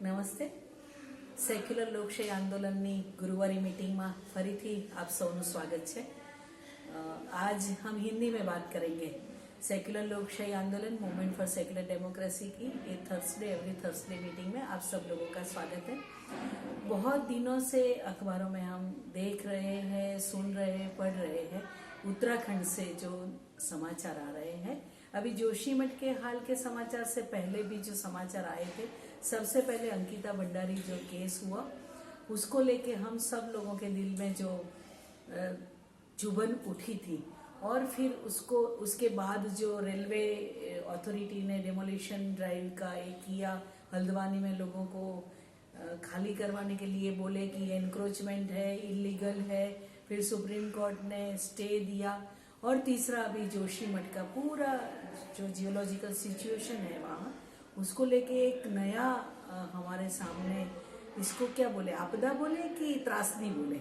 નમસ્તે. સેક્યુલર લોકશાહી આંદોલનની गुरुवारी मीटिंग में फरीथी आप सौનું स्वागत है. आज हम हिंदी में बात करेंगे. सेक्युलर लोकशाही आंदोलन मूवमेंट फॉर सेक्युलर डेमोक्रेसी की ये एवरी थर्सडे मीटिंग में आप सब लोगों का स्वागत है. बहुत दिनों से अखबारों में हम देख रहे हैं, सुन रहे हैं, पढ़ रहे हैं उत्तराखंड से जो समाचार आ रहे हैं. अभी जोशीमठ के हाल के समाचार से पहले भी जो समाचार आए थे, सबसे पहले अंकिता भंडारी जो केस हुआ उसको लेके हम सब लोगों के दिल में जो चुभन उठी थी, और फिर उसके बाद जो रेलवे अथॉरिटी ने डेमोलिशन ड्राइव का एक किया, हल्द्वानी में लोगों को खाली करवाने के लिए बोले कि एनक्रोचमेंट है, इलीगल है, फिर सुप्रीम कोर्ट ने स्टे दिया, और तीसरा अभी जोशीमठ का पूरा जो जियोलॉजिकल सिचुएशन है वहाँ उसको लेके एक नया हमारे सामने, इसको क्या बोले, आपदा बोले कि त्रासदी बोले,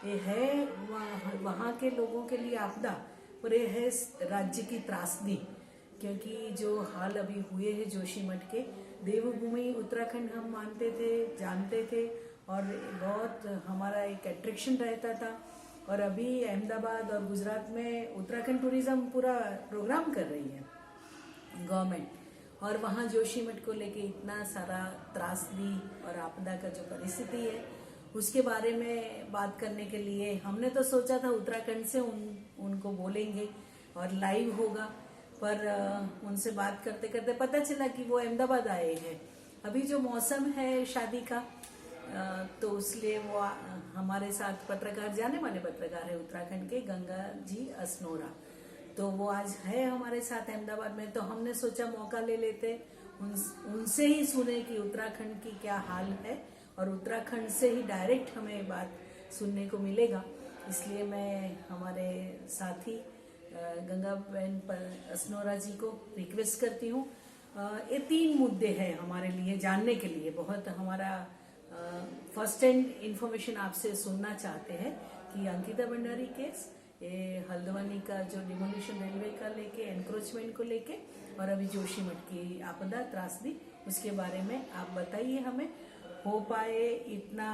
ये है वहाँ के लोगों के लिए आपदा और ये है राज्य की त्रासदी. क्योंकि जो हाल अभी हुए हैं जोशीमठ के, देवभूमि उत्तराखंड हम मानते थे, जानते थे, और बहुत हमारा एक अट्रैक्शन रहता था. और अभी अहमदाबाद और गुजरात में उत्तराखंड टूरिज्म पूरा प्रोग्राम कर रही है गवर्नमेंट, और वहाँ जोशीमठ को लेके इतना सारा त्रासदी और आपदा का जो परिस्थिति है उसके बारे में बात करने के लिए हमने तो सोचा था उत्तराखंड से उनको बोलेंगे और लाइव होगा, पर उनसे बात करते करते पता चला कि वो अहमदाबाद आए हैं. अभी जो मौसम है शादी का, तो इसलिए वो हमारे साथ पत्रकार, जाने माने पत्रकार है उत्तराखंड के, गंगा जी असनोरा, तो वो आज है हमारे साथ अहमदाबाद में. तो हमने सोचा मौका ले लेते, उनसे ही सुने कि उत्तराखंड की क्या हाल है, और उत्तराखंड से ही डायरेक्ट हमें बात सुनने को मिलेगा. इसलिए मैं हमारे साथी गंगा बहन असनोरा जी को रिक्वेस्ट करती हूँ. ये 3 मुद्दे हैं हमारे लिए जानने के लिए. बहुत हमारा फर्स्ट हैंड इंफॉर्मेशन आपसे सुनना चाहते हैं कि अंकिता भंडारी केस, ये हल्द्वानी का जो डिमोलिशन रेलवे का लेके, एनक्रोचमेंट को लेके, और अभी जोशीमठ की आपदा त्रासदी, उसके बारे में आप बताइए. हमें हो पाए इतना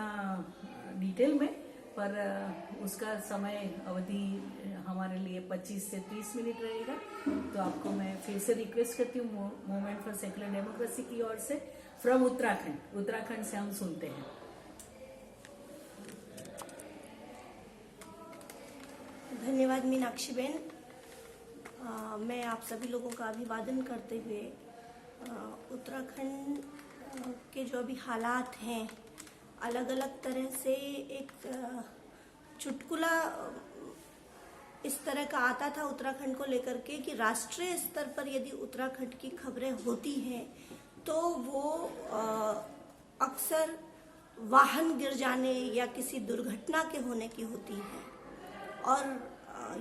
डिटेल में, पर उसका समय अवधि हमारे लिए 25 से 30 मिनट रहेगा. तो आपको मैं फिर से रिक्वेस्ट करती हूँ मूवमेंट फॉर सेक्युलर डेमोक्रेसी की ओर से, फ्रॉम उत्तराखंड से हम सुनते हैं. धन्यवाद मीनाक्षी बेन. मैं आप सभी लोगों का अभिवादन करते हुए उत्तराखंड के जो अभी हालात हैं, अलग अलग तरह से एक चुटकुला इस तरह का आता था उत्तराखंड को लेकर के कि राष्ट्रीय स्तर पर यदि उत्तराखंड की खबरें होती हैं तो वो अक्सर वाहन गिर जाने या किसी दुर्घटना के होने की होती है. और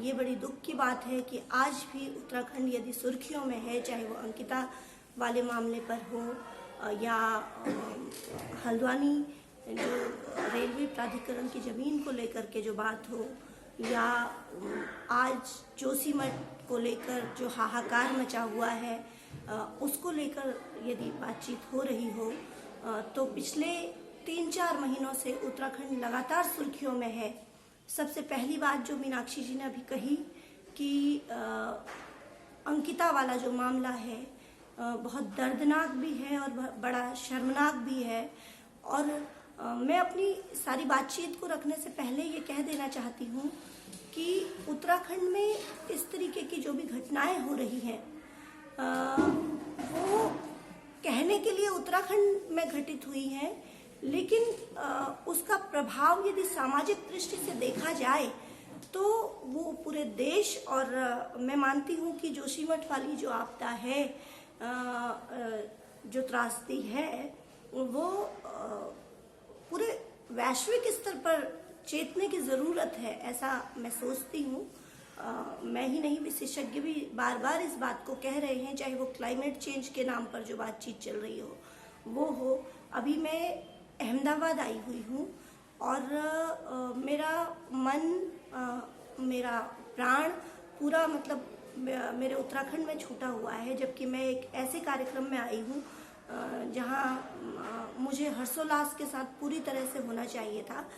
ये बड़ी दुख की बात है कि आज भी उत्तराखंड यदि सुर्खियों में है, चाहे वो अंकिता वाले मामले पर हो, या हल्द्वानी जो रेलवे प्राधिकरण की जमीन को लेकर के जो बात हो, या आज जोशीमठ को लेकर जो हाहाकार मचा हुआ है उसको लेकर यदि बातचीत हो रही हो, तो पिछले 3-4 महीनों से उत्तराखंड लगातार सुर्खियों में है. सबसे पहली बात जो मीनाक्षी जी ने अभी कही कि अंकिता वाला जो मामला है बहुत दर्दनाक भी है और बड़ा शर्मनाक भी है. और मैं अपनी सारी बातचीत को रखने से पहले ये कह देना चाहती हूँ कि उत्तराखंड में इस तरीके की जो भी घटनाएं हो रही हैं वो कहने के लिए उत्तराखंड में घटित हुई हैं, लेकिन उसका प्रभाव यदि सामाजिक दृष्टि से देखा जाए तो वो पूरे देश, और मैं मानती हूँ कि जोशीमठ वाली जो आपदा है, जो त्रासदी है, वो पूरे वैश्विक स्तर पर चेतने की ज़रूरत है, ऐसा मैं सोचती हूँ. मैं ही नहीं, विशेषज्ञ भी बार बार इस बात को कह रहे हैं, चाहे वो क्लाइमेट चेंज के नाम पर जो बातचीत चल रही हो वो हो. अभी मैं अहमदाबाद आई हुई हूँ और मेरा मन, मेरा प्राण पूरा मतलब मेरे उत्तराखंड में छूटा हुआ है, जबकि मैं एक ऐसे कार्यक्रम में आई हूँ जहाँ मुझे हर्षोल्लास के साथ पूरी तरह से होना चाहिए था,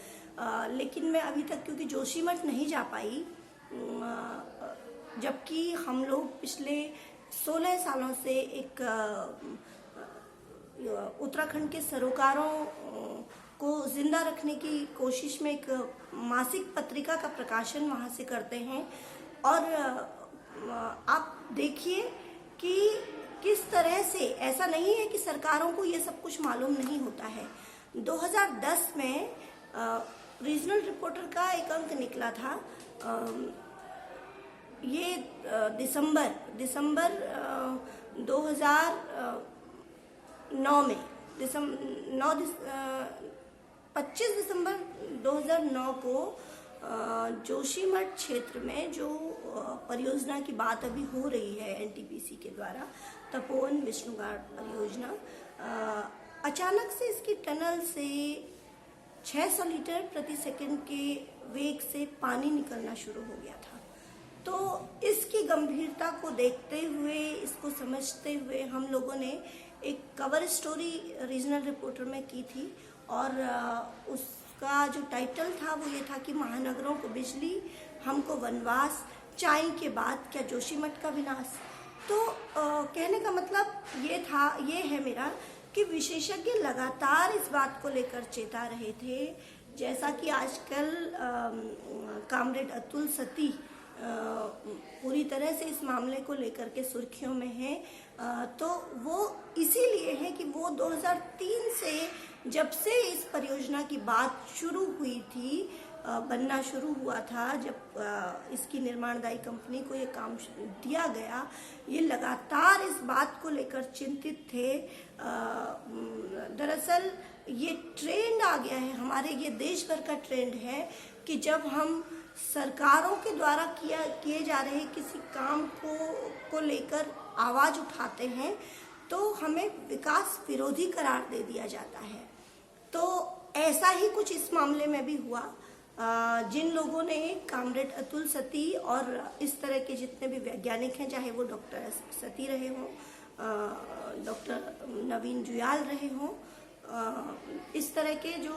लेकिन मैं अभी तक क्योंकि जोशीमठ नहीं जा पाई, जबकि हम लोग पिछले 16 सालों से एक उत्तराखंड के सरोकारों को जिंदा रखने की कोशिश में एक मासिक पत्रिका का प्रकाशन वहाँ से करते हैं। और आप देखिए कि किस तरह से, ऐसा नहीं है कि सरकारों को ये सब कुछ मालूम नहीं होता है। 2010 में रीजनल रिपोर्टर का एक अंक निकला था, ये दिसंबर 2009 में 25 दिसंबर 2009 को जोशीमठ क्षेत्र में जो परियोजना की बात अभी हो रही है एनटीपीसी के द्वारा, तपोवन विष्णुघाट परियोजना, अचानक से इसकी टनल से 600 लीटर प्रति सेकंड के वेग से पानी निकलना शुरू हो गया था। तो इसकी गंभीरता को देखते हुए, इसको समझते हुए हम लोगों ने एक कवर स्टोरी रीजनल रिपोर्टर में की थी, और उसका जो टाइटल था वो ये था कि महानगरों को बिजली, हमको वनवास, चाय के बाद क्या जोशीमठ का विनाश। तो कहने का मतलब ये है मेरा कि विशेषज्ञ लगातार इस बात को लेकर चेता रहे थे, जैसा कि आजकल कामरेड अतुल सती पूरी तरह से इस मामले को लेकर के सुर्खियों में है। तो वो इसीलिए है कि वो 2003 से, जब से इस परियोजना की बात शुरू हुई थी, बनना शुरू हुआ था, जब इसकी निर्माणदायी कंपनी को ये काम दिया गया, ये लगातार इस बात को लेकर चिंतित थे। दरअसल ये ट्रेंड आ गया है, हमारे ये देश भर का ट्रेंड है कि जब हम सरकारों के द्वारा किए जा रहे किसी काम को लेकर आवाज उठाते हैं तो हमें विकास विरोधी करार दे दिया जाता है। तो ऐसा ही कुछ इस मामले में भी हुआ। जिन लोगों ने, कामरेड अतुल सती और इस तरह के जितने भी वैज्ञानिक हैं, चाहे वो डॉक्टर सती रहे हों, डॉक्टर नवीन जुयाल रहे हों, इस तरह के जो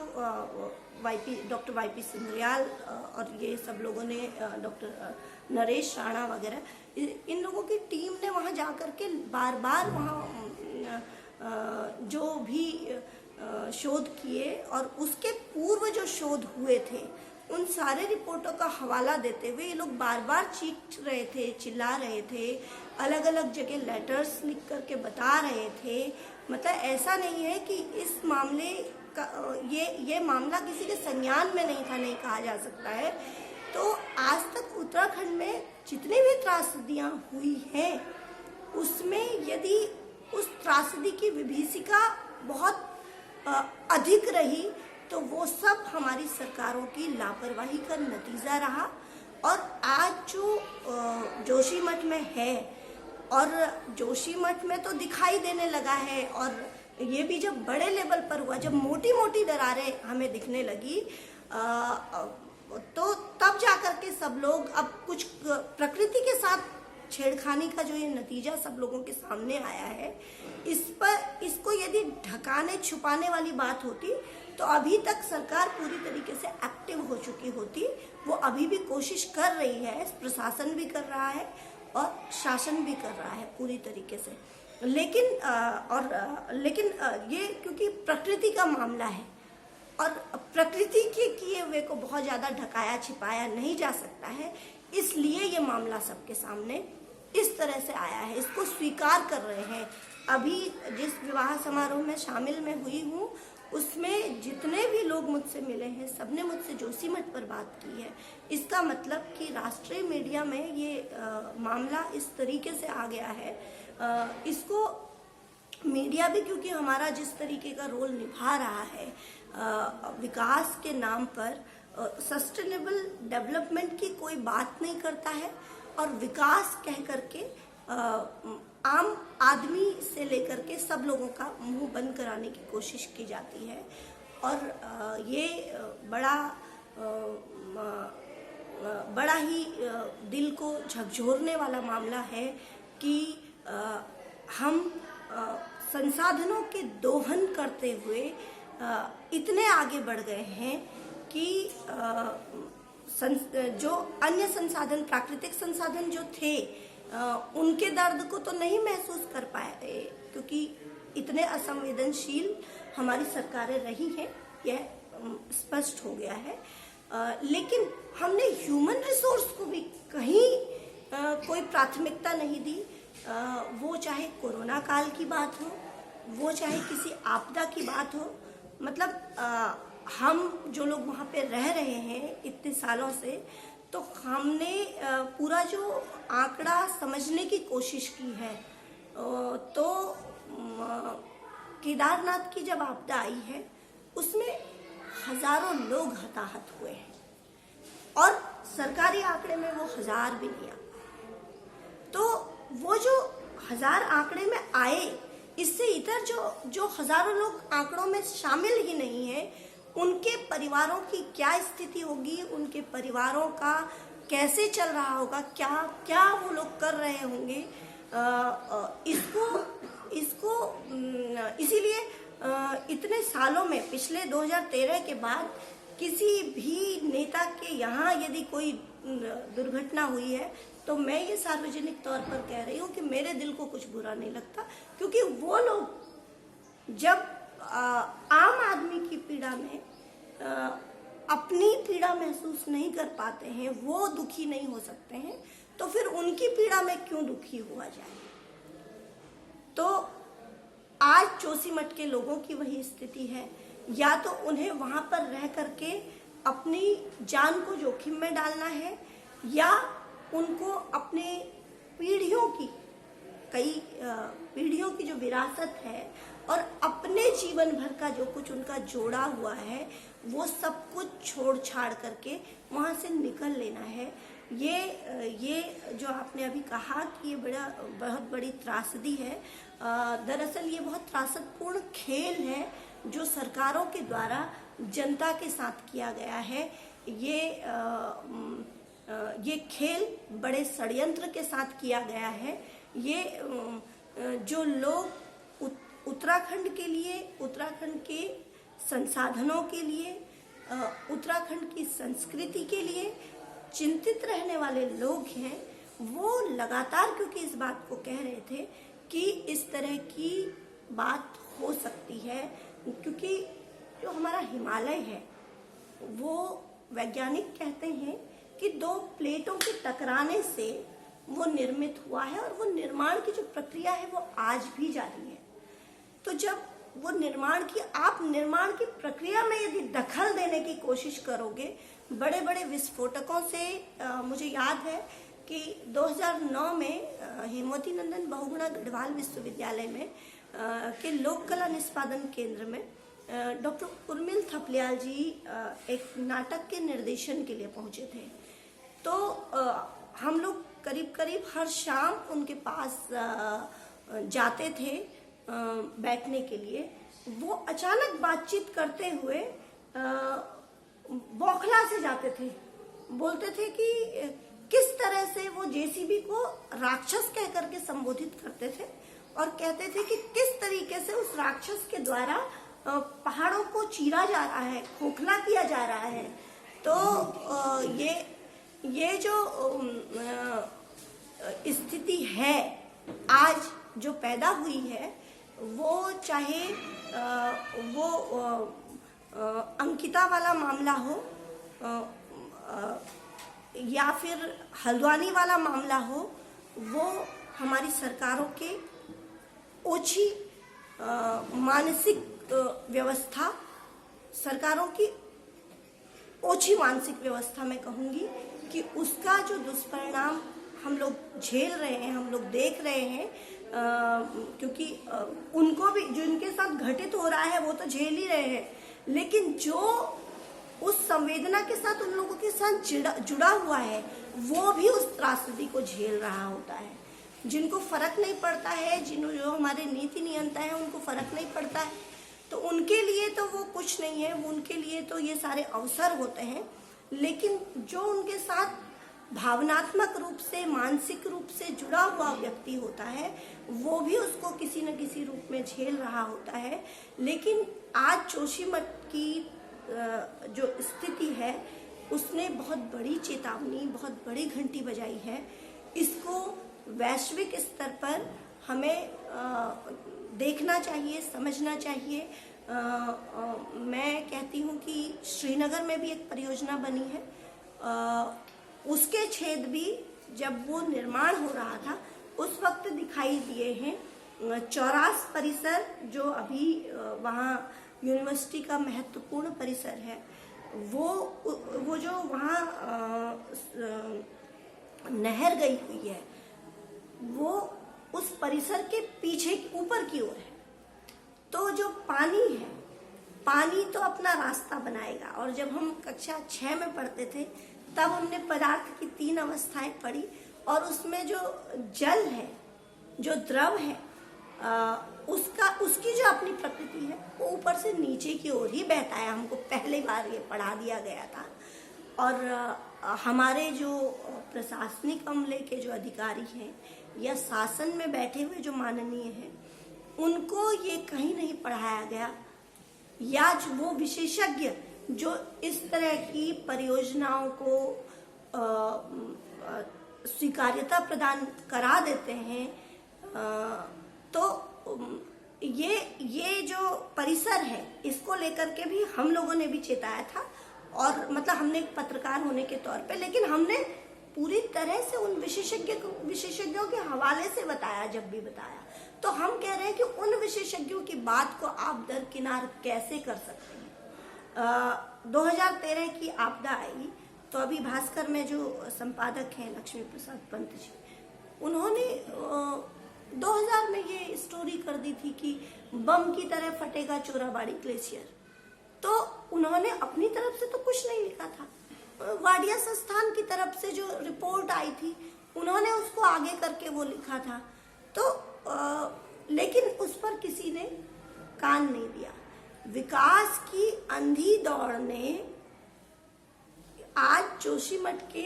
डॉक्टर वाईपी सिंघरियाल और ये सब लोगों ने, डॉक्टर नरेश राणा वगैरह, इन लोगों की टीम ने वहाँ जा कर के बार बार वहाँ जो भी शोध किए और उसके पूर्व जो शोध हुए थे उन सारे रिपोर्टों का हवाला देते हुए ये लोग बार बार चीख रहे थे, चिल्ला रहे थे, अलग अलग जगह लेटर्स लिख करके बता रहे थे। मतलब ऐसा नहीं है कि इस मामले का ये मामला किसी के संज्ञान में नहीं था, नहीं कहा जा सकता है। तो आज तक उत्तराखंड में जितनी भी त्रासदियाँ हुई हैं उसमें यदि उस त्रासदी की विभीषिका बहुत अधिक रही तो वो सब हमारी सरकारों की लापरवाही का नतीजा रहा। और आज जो जोशीमठ में है, और जोशीमठ में तो दिखाई देने लगा है, और ये भी जब बड़े लेवल पर हुआ, जब मोटी मोटी दरारें हमें दिखने लगी, तो तब जाकर के सब लोग, अब कुछ प्रकृति के साथ छेड़खानी का जो ये नतीजा सब लोगों के सामने आया है, इसको यदि ढकाने छुपाने वाली बात होती तो अभी तक सरकार पूरी तरीके से एक्टिव हो चुकी होती। वो अभी भी कोशिश कर रही है, प्रशासन भी कर रहा है और शासन भी कर रहा है पूरी तरीके से। लेकिन ये क्योंकि प्रकृति का मामला है और प्रकृति के किए हुए को बहुत ज़्यादा ढकाया छिपाया नहीं जा सकता है, इसलिए ये मामला सबके सामने इस तरह से आया है। इसको स्वीकार कर रहे हैं। अभी जिस विवाह समारोह में शामिल मैं हुई हूँ उसमें जितने भी लोग मुझसे मिले हैं सबने मुझसे जोशीमठ पर बात की है। इसका मतलब कि राष्ट्रीय मीडिया में ये मामला इस तरीके से आ गया है। इसको मीडिया भी, क्योंकि हमारा जिस तरीके का रोल निभा रहा है विकास के नाम पर, सस्टेनेबल डेवलपमेंट की कोई बात नहीं करता है, और विकास कह करके आम आदमी से लेकर के सब लोगों का मुंह बंद कराने की कोशिश की जाती है। और ये बड़ा ही दिल को झकझोरने वाला मामला है कि हम संसाधनों के दोहन करते हुए इतने आगे बढ़ गए हैं कि जो अन्य संसाधन, प्राकृतिक संसाधन जो थे, उनके दर्द को तो नहीं महसूस कर पाए, क्योंकि इतने असंवेदनशील हमारी सरकारें रही हैं, यह स्पष्ट हो गया है। लेकिन हमने ह्यूमन रिसोर्स को भी कहीं कोई प्राथमिकता नहीं दी। वो चाहे कोरोना काल की बात हो, वो चाहे किसी आपदा की बात हो, मतलब हम जो लोग वहाँ पे रह रहे हैं इतने सालों से, तो हमने पूरा जो आंकड़ा समझने की कोशिश की है। तो केदारनाथ की जब आपदा आई है, उसमें हजारों लोग हताहत हुए हैं और सरकारी आंकड़े में वो 1000 भी नहीं आता। तो वो जो 1000 आंकड़े में आए, इससे इतर जो हजारों लोग आंकड़ों में शामिल ही नहीं है, उनके परिवारों की क्या स्थिति होगी, उनके परिवारों का कैसे चल रहा होगा, क्या क्या वो लोग कर रहे होंगे, इसको इसीलिए इतने सालों में, पिछले 2013 के बाद किसी भी नेता के यहाँ यदि कोई दुर्घटना हुई है, तो मैं ये सार्वजनिक तौर पर कह रही हूँ कि मेरे दिल को कुछ बुरा नहीं लगता, क्योंकि वो लोग जब आम आदमी की पीड़ा में अपनी पीड़ा महसूस नहीं कर पाते हैं, वो दुखी नहीं हो सकते हैं, तो फिर उनकी पीड़ा में क्यों दुखी हुआ जाए। तो आज जोशीमठ के लोगों की वही स्थिति है, या तो उन्हें वहां पर रह करके अपनी जान को जोखिम में डालना है, या उनको अपने कई पीढ़ियों की जो विरासत है और अपने जीवन भर का जो कुछ उनका जोड़ा हुआ है, वो सब कुछ छोड़ छाड़ करके वहां से निकल लेना है। ये जो आपने अभी कहा कि ये बहुत बड़ी त्रासदी है, दरअसल ये बहुत त्रासदपूर्ण खेल है जो सरकारों के द्वारा जनता के साथ किया गया है। ये खेल बड़े षड्यंत्र के साथ किया गया है। ये जो लोग उत्तराखंड के लिए, उत्तराखंड के संसाधनों के लिए, उत्तराखंड की संस्कृति के लिए चिंतित रहने वाले लोग हैं, वो लगातार क्योंकि इस बात को कह रहे थे कि इस तरह की बात हो सकती है, क्योंकि जो हमारा हिमालय है वो वैज्ञानिक कहते हैं कि 2 प्लेटों के टकराने से वो निर्मित हुआ है, और वो निर्माण की जो प्रक्रिया है वो आज भी जारी है। तो जब वो निर्माण की प्रक्रिया में यदि दखल देने की कोशिश करोगे बड़े बड़े विस्फोटकों से, मुझे याद है कि 2009 में हेमवती नंदन बहुगुणा गढ़वाल विश्वविद्यालय में के लोक कला निष्पादन केंद्र में डॉक्टर उर्मिल थपलियाल जी एक नाटक के निर्देशन के लिए पहुंचे थे। तो हम लोग करीब करीब हर शाम उनके पास जाते थे बैठने के लिए। वो अचानक बातचीत करते हुए बौखला से जाते थे, बोलते थे कि किस तरह से वो जेसीबी को राक्षस कह करके संबोधित करते थे, और कहते थे कि किस तरीके से उस राक्षस के द्वारा पहाड़ों को चीरा जा रहा है, खोखला किया जा रहा है। तो ये जो स्थिति है आज जो पैदा हुई है, वो चाहे वो अंकिता वाला मामला हो या फिर हल्द्वानी वाला मामला हो, वो हमारी सरकारों के ओछी मानसिक व्यवस्था, सरकारों की ओछी मानसिक व्यवस्था मैं कहूँगी कि उसका जो दुष्परिणाम हम लोग झेल रहे हैं, हम लोग देख रहे हैं, क्योंकि उनको भी जो इनके साथ घटित हो रहा है वो तो झेल ही रहे हैं, लेकिन जो उस संवेदना के साथ उन लोगों के साथ जुड़ा हुआ है वो भी उस त्रासदी को झेल रहा होता है। जिनको फर्क नहीं पड़ता है, जो हमारे नीति नियंता है उनको फर्क नहीं पड़ता है, तो उनके लिए तो वो कुछ नहीं है, उनके लिए तो ये सारे अवसर होते हैं। लेकिन जो उनके साथ भावनात्मक रूप से, मानसिक रूप से जुड़ा हुआ व्यक्ति होता है, वो भी उसको किसी न किसी रूप में झेल रहा होता है। लेकिन आज जोशीमठ की जो स्थिति है, उसने बहुत बड़ी चेतावनी, बहुत बड़ी घंटी बजाई है। इसको वैश्विक स्तर पर हमें देखना चाहिए, समझना चाहिए। मैं कहती हूँ कि श्रीनगर में भी एक परियोजना बनी है, उसके छेद भी जब वो निर्माण हो रहा था उस वक्त दिखाई दिए हैं। चौरास परिसर जो अभी वहाँ यूनिवर्सिटी का महत्वपूर्ण परिसर है, वो जो वहाँ नहर गई हुई है, वो उस परिसर के पीछे ऊपर की ओर है। तो जो पानी है, पानी तो अपना रास्ता बनाएगा। और जब हम कक्षा 6 में पढ़ते थे तब हमने पदार्थ की 3 अवस्थाएं पढ़ी, और उसमें जो जल है, जो द्रव है, उसकी जो अपनी प्रकृति है वो ऊपर से नीचे की ओर ही बहता है। हमको पहली बार ये पढ़ा दिया गया था। और हमारे जो प्रशासनिक अमले के जो अधिकारी हैं या शासन में बैठे हुए जो माननीय हैं, उनको ये कहीं नहीं पढ़ाया गया, या वो विशेषज्ञ जो इस तरह की परियोजनाओं को स्वीकार्यता प्रदान करा देते हैं। तो ये जो परिसर है, इसको लेकर के भी हम लोगों ने भी चेताया था, और मतलब हमने एक पत्रकार होने के तौर पे, लेकिन हमने पूरी तरह से उन विशेषज्ञों के हवाले से बताया। जब भी बताया तो हम कह रहे हैं कि उन विशेषज्ञों की बात को आप दरकिनार कैसे कर सकते हैं। 2013 की आपदा आई तो अभी भास्कर में जो संपादक हैं लक्ष्मी प्रसाद पंत जी, उन्होंने 2000 में ये स्टोरी कर दी थी कि बम की तरह फटेगा चोराबाड़ी ग्लेशियर। तो उन्होंने अपनी तरफ से तो कुछ नहीं लिखा था, वाडिया संस्थान की तरफ से जो रिपोर्ट आई थी उन्होंने उसको आगे करके वो लिखा था। तो लेकिन उस पर किसी ने कान नहीं दिया। विकास की अंधी दौड़ ने आज जोशीमठ के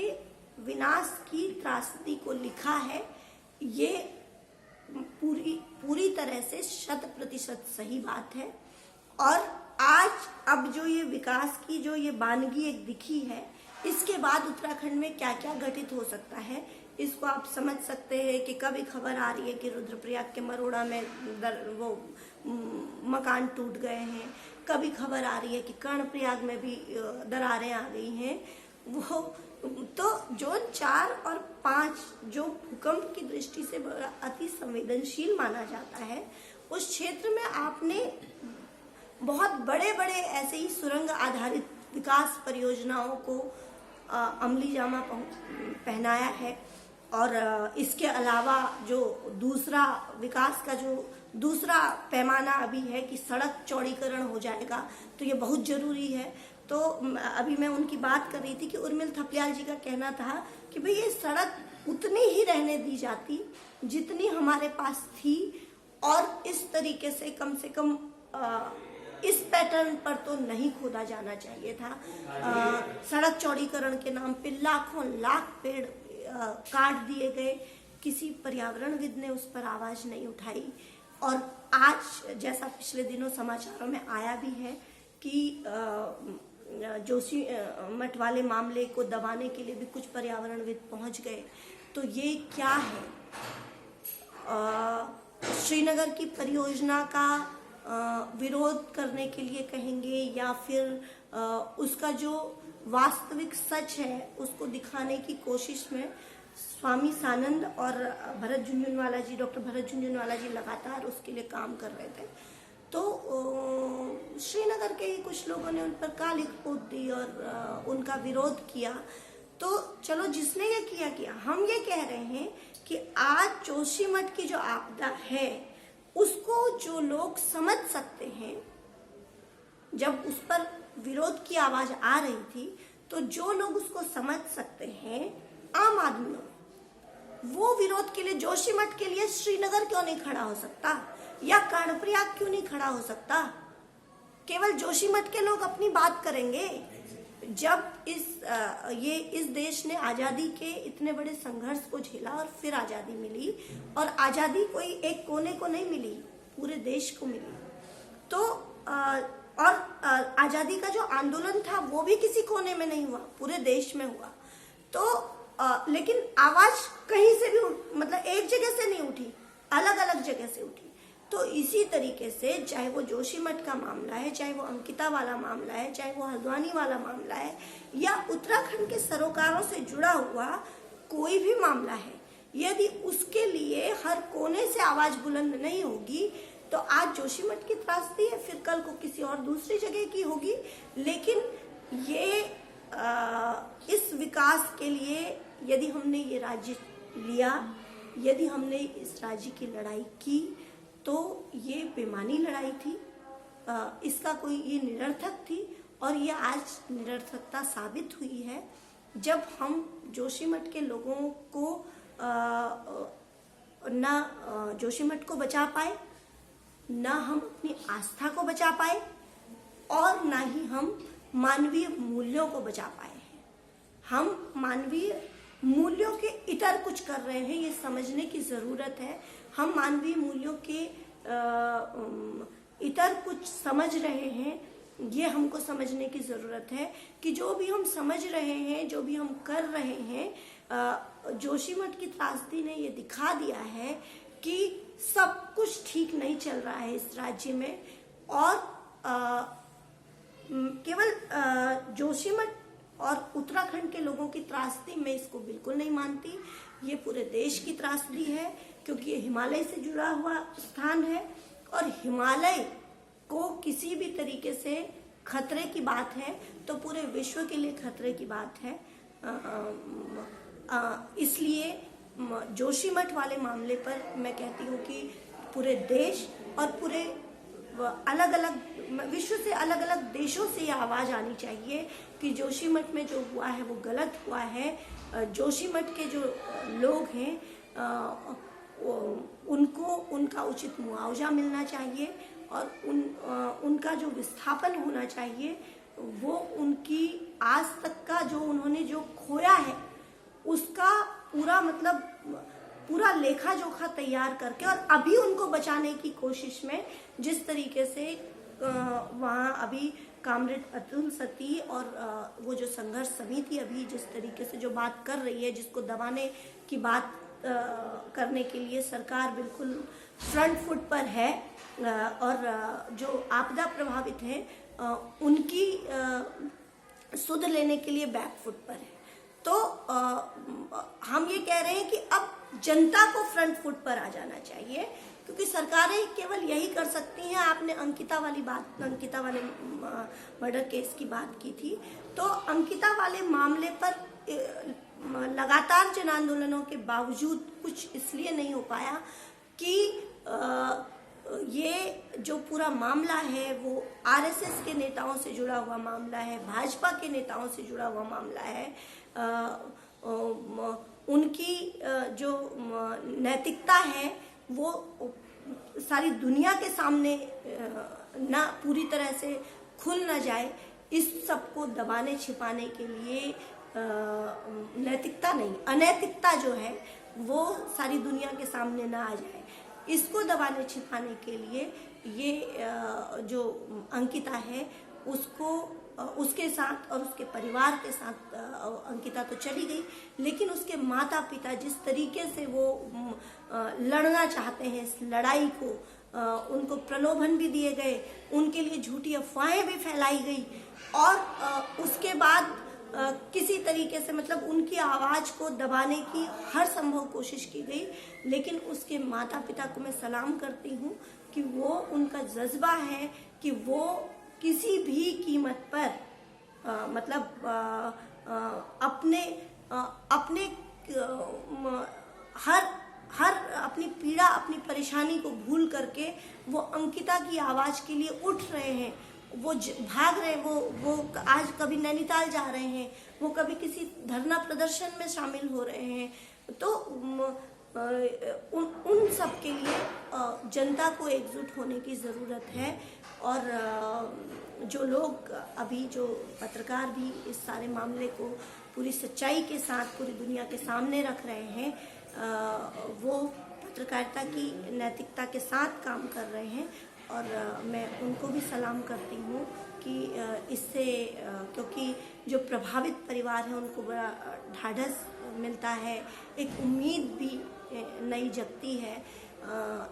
विनाश की त्रासदी को लिखा है। ये पूरी तरह से 100% सही बात है। और आज अब जो ये विकास की जो ये वानगी एक दिखी है, इसके बाद उत्तराखंड में क्या क्या घटित हो सकता है, इसको आप समझ सकते हैं कि कभी खबर आ रही है कि रुद्रप्रयाग के मरोड़ा में वो मकान टूट गए हैं, कभी खबर आ रही है कि कर्णप्रयाग में भी दरारें आ गई हैं। वो तो जोन 4 और 5 जो भूकंप की दृष्टि से अति संवेदनशील माना जाता है, उस क्षेत्र में आपने बहुत बड़े बड़े ऐसे ही सुरंग आधारित विकास परियोजनाओं को अमली जामा पहनाया है। और इसके अलावा जो दूसरा विकास का जो दूसरा पैमाना अभी है कि सड़क चौड़ीकरण हो जाएगा, तो ये बहुत जरूरी है। तो अभी मैं उनकी बात कर रही थी कि उर्मिल थपलियाल जी का कहना था कि भाई ये सड़क उतनी ही रहने दी जाती जितनी हमारे पास थी, और इस तरीके से कम इस पैटर्न पर तो नहीं खोदा जाना चाहिए था। सड़क चौड़ीकरण के नाम पे लाखों लाख पेड़ काट दिए गए, किसी पर्यावरणविद ने उस पर आवाज नहीं उठाई। और आज जैसा पिछले दिनों समाचारों में आया भी है कि जोशीमठ वाले मामले को दबाने के लिए भी कुछ पर्यावरणविद पहुंच गए। तो ये क्या है? श्रीनगर की परियोजना का विरोध करने के लिए कहेंगे, या फिर उसका जो वास्तविक सच है उसको दिखाने की कोशिश में स्वामी सानंद और भरत झुंझुनवाला जी, डॉक्टर भरत झुंझुनवाला जी लगातार उसके लिए काम कर रहे थे। तो श्रीनगर के ही कुछ लोगों ने उन पर काली पोत दी और उनका विरोध किया। तो चलो, जिसने ये किया, हम ये कह रहे हैं कि आज जोशीमठ की जो आपदा है उसको जो लोग समझ सकते हैं, जब उस पर विरोध की आवाज आ रही थी तो जो लोग उसको समझ सकते हैं, आम आदमी, वो विरोध के लिए जोशीमठ के लिए श्रीनगर क्यों नहीं खड़ा हो सकता, या कर्णप्रयाग क्यों नहीं खड़ा हो सकता? केवल जोशीमठ के लोग अपनी बात करेंगे, जब इस देश ने आज़ादी के इतने बड़े संघर्ष को झेला और फिर आज़ादी मिली, और आज़ादी कोई एक कोने को नहीं मिली, पूरे देश को मिली। तो और आज़ादी का जो आंदोलन था वो भी किसी कोने में नहीं हुआ, पूरे देश में हुआ। तो लेकिन आवाज कहीं से भी मतलब एक जगह से नहीं उठी, अलग अलग जगह से उठी। तो इसी तरीके से चाहे वो जोशीमठ का मामला है, चाहे वो अंकिता वाला मामला है, चाहे वो हल्द्वानी वाला मामला है, या उत्तराखंड के सरोकारों से जुड़ा हुआ कोई भी मामला है, यदि उसके लिए हर कोने से आवाज बुलंद नहीं होगी तो आज जोशीमठ की त्रासदी है, फिर कल को किसी और दूसरी जगह की होगी। लेकिन ये इस विकास के लिए यदि हमने ये राज्य लिया, यदि हमने इस राज्य की लड़ाई की, तो ये बेमानी लड़ाई थी, इसका कोई ये निरर्थक थी, और ये आज निरर्थकता साबित हुई है जब हम जोशीमठ के लोगों को ना जोशीमठ को बचा पाए, ना हम अपनी आस्था को बचा पाए, और ना ही हम मानवीय मूल्यों को बचा पाए हैं। हम मानवीय मूल्यों के इतर कुछ कर रहे हैं, ये समझने की जरूरत है। हम मानवीय मूल्यों के इतर कुछ समझ रहे हैं, ये हमको समझने की जरूरत है कि जो भी हम समझ रहे हैं, जो भी हम कर रहे हैं, जोशीमठ की त्रासदी ने ये दिखा दिया है कि सब कुछ ठीक नहीं चल रहा है इस राज्य में। और केवल जोशीमठ और उत्तराखंड के लोगों की त्रासदी मैं इसको बिल्कुल नहीं मानती, ये पूरे देश की त्रासदी है, क्योंकि ये हिमालय से जुड़ा हुआ स्थान है, और हिमालय को किसी भी तरीके से खतरे की बात है तो पूरे विश्व के लिए खतरे की बात है। इसलिए जोशीमठ वाले मामले पर मैं कहती हूँ कि पूरे देश और पूरे अलग अलग विश्व से अलग अलग देशों से ये आवाज आनी चाहिए कि जोशीमठ में जो हुआ है वो गलत हुआ है। जोशीमठ के जो लोग हैं उनको उनका उचित मुआवजा मिलना चाहिए, और उनका जो विस्थापन होना चाहिए, वो उनकी आज तक का जो उन्होंने जो खोया है उसका पूरा मतलब पूरा लेखा जोखा तैयार करके, और अभी उनको बचाने की कोशिश में जिस तरीके से वहाँ अभी कामरेड अतुल सती और वो जो संघर्ष समिति अभी जिस तरीके से जो बात कर रही है, जिसको दबाने की बात करने के लिए सरकार बिल्कुल फ्रंट फुट पर है, और जो आपदा प्रभावित हैं उनकी सुध लेने के लिए बैक फुट पर है। तो हम ये कह रहे हैं कि अब जनता को फ्रंट फुट पर आ जाना चाहिए, क्योंकि सरकारें केवल यही कर सकती हैं। आपने अंकिता वाले मर्डर केस की बात की थी, तो अंकिता वाले मामले पर लगातार जन आंदोलनों के बावजूद कुछ इसलिए नहीं हो पाया कि ये जो पूरा मामला है वो आरएसएस के नेताओं से जुड़ा हुआ मामला है, भाजपा के नेताओं से जुड़ा हुआ मामला है। उनकी जो नैतिकता है वो सारी दुनिया के सामने ना पूरी तरह से खुल ना जाए, इस सबको दबाने छिपाने के लिए नैतिकता नहीं, अनैतिकता जो है वो सारी दुनिया के सामने ना आ जाए, इसको दबाने छिपाने के लिए ये जो अंकिता है उसको उसके साथ और उसके परिवार के साथ अंकिता तो चली गई, लेकिन उसके माता पिता जिस तरीके से वो लड़ना चाहते हैं इस लड़ाई को, उनको प्रलोभन भी दिए गए, उनके लिए झूठी अफवाहें भी फैलाई गई, और उसके बाद किसी तरीके से मतलब उनकी आवाज को दबाने की हर संभव कोशिश की गई। लेकिन उसके माता पिता को मैं सलाम करती हूँ कि वो उनका जज्बा है कि वो किसी भी कीमत पर अपने हर अपनी पीड़ा अपनी परेशानी को भूल करके वो अंकिता की आवाज के लिए उठ रहे हैं, वो भाग रहे, वो आज कभी नैनीताल जा रहे हैं, वो कभी किसी धरना प्रदर्शन में शामिल हो रहे हैं। तो उन सब के लिए जनता को एकजुट होने की ज़रूरत है। और जो लोग अभी जो पत्रकार भी इस सारे मामले को पूरी सच्चाई के साथ पूरी दुनिया के सामने रख रहे हैं, वो पत्रकारिता की नैतिकता के साथ काम कर रहे हैं। और मैं उनको भी सलाम करती हूँ कि इससे क्योंकि जो प्रभावित परिवार हैं उनको बड़ा ढाढ़स मिलता है, एक उम्मीद भी नई जगती है।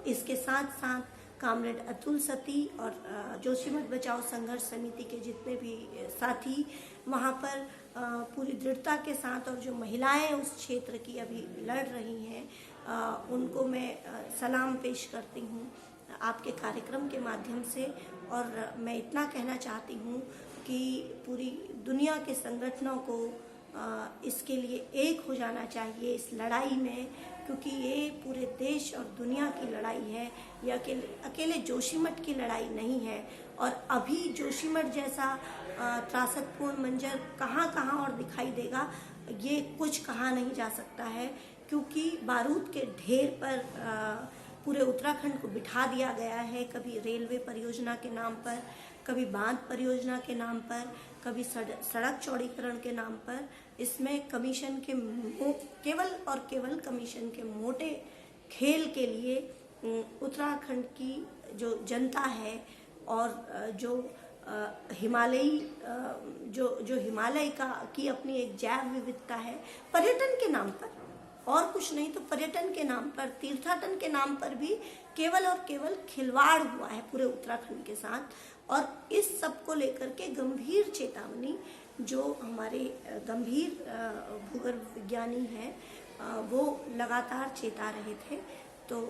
इसके साथ साथ कामरेड अतुल सती और जोशीमठ बचाओ संघर्ष समिति के जितने भी साथी वहाँ पर पूरी दृढ़ता के साथ, और जो महिलाएं उस क्षेत्र की अभी लड़ रही हैं, उनको मैं सलाम पेश करती हूँ आपके कार्यक्रम के माध्यम से। और मैं इतना कहना चाहती हूँ कि पूरी दुनिया के संगठनों को इसके लिए एक हो जाना चाहिए इस लड़ाई में, क्योंकि ये पूरे देश और दुनिया की लड़ाई है। ये अकेले जोशीमठ की लड़ाई नहीं है। और अभी जोशीमठ जैसा त्रासदपूर्ण मंजर कहाँ कहाँ और दिखाई देगा, ये कुछ कहा नहीं जा सकता है, क्योंकि बारूद के ढेर पर पूरे उत्तराखंड को बिठा दिया गया है। कभी रेलवे परियोजना के नाम पर, कभी बांध परियोजना के नाम पर, कभी सड़क चौड़ीकरण के नाम पर। इसमें कमीशन के केवल और केवल कमीशन के मोटे खेल के लिए उत्तराखंड की जो जनता है और जो हिमालयी जो हिमालय की अपनी एक जैव विविधता है, पर्यटन के नाम पर, और कुछ नहीं तो पर्यटन के नाम पर, तीर्थाटन के नाम पर भी केवल और केवल खिलवाड़ हुआ है पूरे उत्तराखंड के साथ। और इस सब को लेकर के गंभीर चेतावनी जो हमारे गंभीर भूगर्भ विज्ञानी हैं वो लगातार चेता रहे थे। तो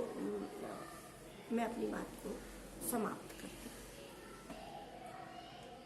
मैं अपनी बात को समाप्त